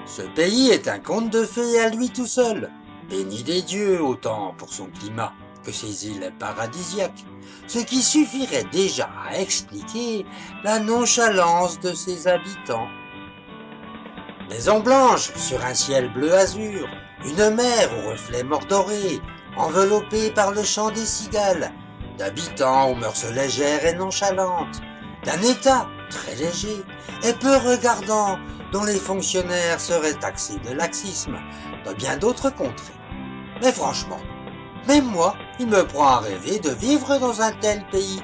Ce pays est un conte de fées à lui tout seul, béni des dieux autant pour son climat que ses îles paradisiaques, ce qui suffirait déjà à expliquer la nonchalance de ses habitants. Maison blanche sur un ciel bleu azur, une mer aux reflets mordorés, enveloppée par le chant des cigales, d'habitants aux mœurs légères et nonchalantes, d'un État très léger et peu regardant, dont les fonctionnaires seraient taxés de laxisme, de bien d'autres contrées. Mais franchement, même moi, il me prend à rêver de vivre dans un tel pays.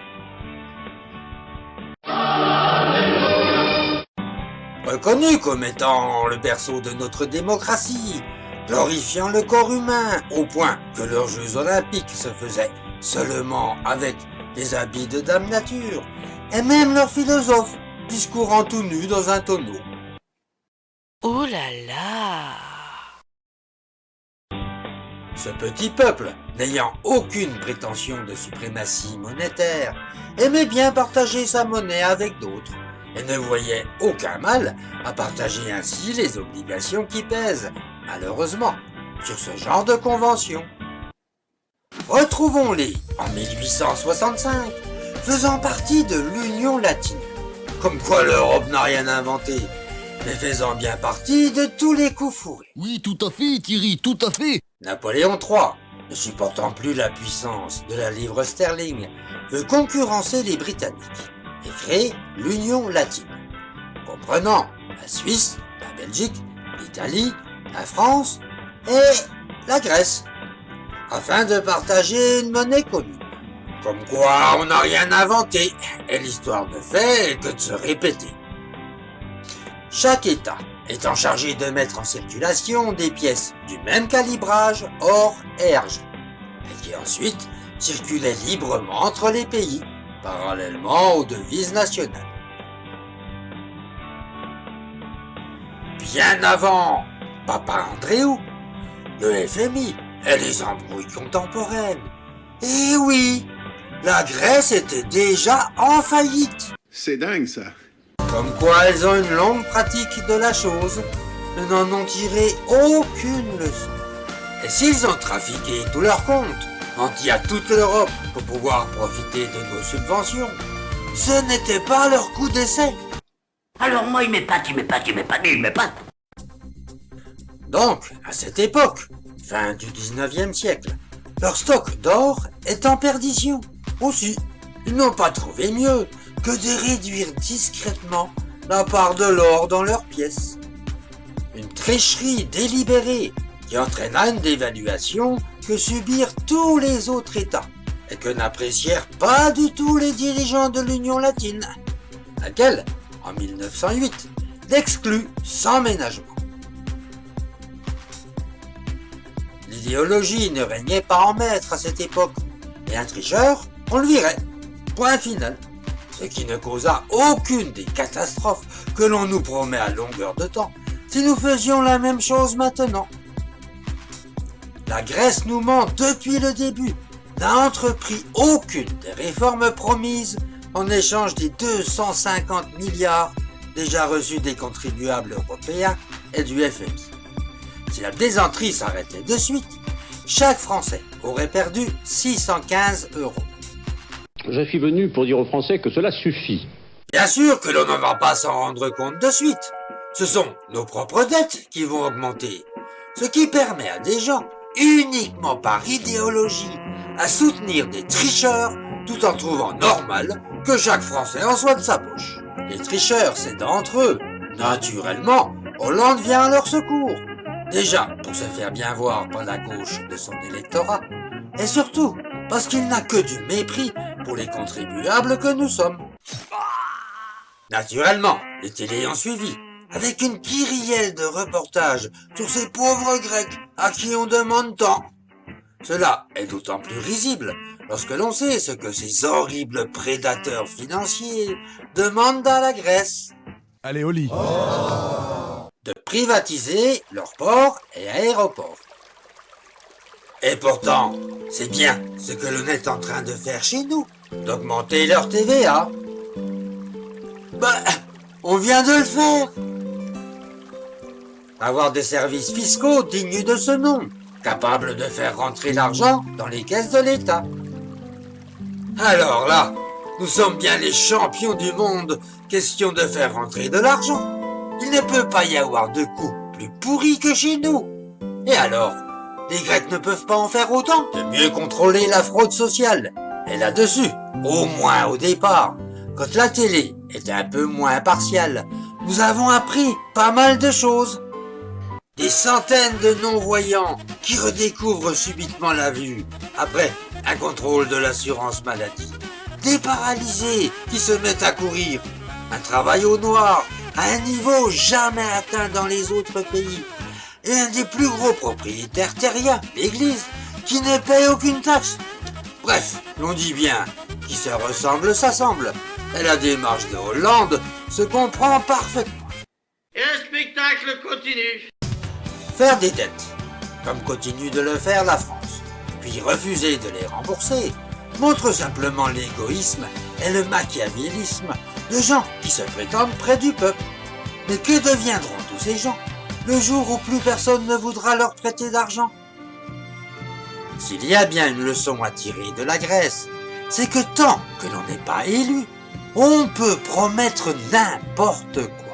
Reconnu comme étant le berceau de notre démocratie, glorifiant le corps humain, au point que leurs Jeux olympiques se faisaient seulement avec des habits de Dame Nature, et même leurs philosophes discourant tout nus dans un tonneau. Oh là là! Ce petit peuple, n'ayant aucune prétention de suprématie monétaire, aimait bien partager sa monnaie avec d'autres, et ne voyait aucun mal à partager ainsi les obligations qui pèsent, malheureusement, sur ce genre de convention. Retrouvons-les en 1865, faisant partie de l'Union latine. Comme quoi l'Europe n'a rien inventé, mais faisant bien partie de tous les coups fourrés. Oui, tout à fait, Thierry, tout à fait. Napoléon III, ne supportant plus la puissance de la livre sterling, veut concurrencer les Britanniques et créer l'Union latine, comprenant la Suisse, la Belgique, l'Italie, la France et la Grèce, afin de partager une monnaie commune. Comme quoi on n'a rien inventé, et l'histoire ne fait que de se répéter. Chaque État étant chargé de mettre en circulation des pièces du même calibrage or et argent, et qui ensuite circulaient librement entre les pays, parallèlement aux devises nationales. Bien avant Papa Andréou, le FMI et les embrouilles contemporaines. Et oui, la Grèce était déjà en faillite. C'est dingue ça. Comme quoi elles ont une longue pratique de la chose, mais n'en ont tiré aucune leçon. Et s'ils ont trafiqué tous leurs comptes, menti à toute l'Europe pour pouvoir profiter de nos subventions, ce n'était pas leur coup d'essai. Alors moi il m'épate. Donc, à cette époque, fin du 19e siècle, leur stock d'or est en perdition. Aussi, ils n'ont pas trouvé mieux que de réduire discrètement la part de l'or dans leurs pièces. Une tricherie délibérée qui entraîna une dévaluation que subirent tous les autres États et que n'apprécièrent pas du tout les dirigeants de l'Union latine, laquelle, en 1908, l'exclut sans ménagement. L'idéologie ne régnait pas en maître à cette époque, et un tricheur, on le virait. Point final. Ce qui ne causa aucune des catastrophes que l'on nous promet à longueur de temps, si nous faisions la même chose maintenant. La Grèce nous ment depuis le début, n'a entrepris aucune des réformes promises en échange des 250 milliards déjà reçus des contribuables européens et du FMI. Si la désenterie s'arrêtait de suite, chaque Français aurait perdu 615 €. Je suis venu pour dire aux Français que cela suffit. Bien sûr que l'on ne va pas s'en rendre compte de suite. Ce sont nos propres dettes qui vont augmenter, ce qui permet à des gens, uniquement par idéologie, à soutenir des tricheurs tout en trouvant normal que chaque Français en soit de sa poche. Les tricheurs s'aidant entre eux, naturellement, Hollande vient à leur secours. Déjà pour se faire bien voir par la gauche de son électorat, et surtout parce qu'il n'a que du mépris pour les contribuables que nous sommes. Naturellement, les télés ont suivi, avec une kyrielle de reportages sur ces pauvres Grecs à qui on demande tant. Cela est d'autant plus risible lorsque l'on sait ce que ces horribles prédateurs financiers demandent à la Grèce. Allez, au lit. De privatiser leurs ports et aéroports. Et pourtant, c'est bien ce que l'on est en train de faire chez nous, d'augmenter leur TVA. On vient de le faire. avoir des services fiscaux dignes de ce nom, capables de faire rentrer l'argent dans les caisses de l'État. Alors là, nous sommes bien les champions du monde, question de faire rentrer de l'argent. Il ne peut pas y avoir de coup plus pourri que chez nous. Et alors, les Grecs ne peuvent pas en faire autant de mieux contrôler la fraude sociale. Et là-dessus, au moins au départ, quand la télé était un peu moins impartiale, nous avons appris pas mal de choses. Des centaines de non-voyants qui redécouvrent subitement la vue après un contrôle de l'assurance maladie. Des paralysés qui se mettent à courir. Un travail au noir à un niveau jamais atteint dans les autres pays. Et un des plus gros propriétaires terriens, l'Église, qui ne paye aucune taxe. Bref, l'on dit bien, qui se ressemble s'assemble. Et la démarche de Hollande se comprend parfaitement. Et le spectacle continue. Faire des dettes, comme continue de le faire la France, puis refuser de les rembourser, montre simplement l'égoïsme et le machiavélisme de gens qui se prétendent près du peuple. Mais que deviendront tous ces gens le jour où plus personne ne voudra leur prêter d'argent? S'il y a bien une leçon à tirer de la Grèce, c'est que tant que l'on n'est pas élu, on peut promettre n'importe quoi.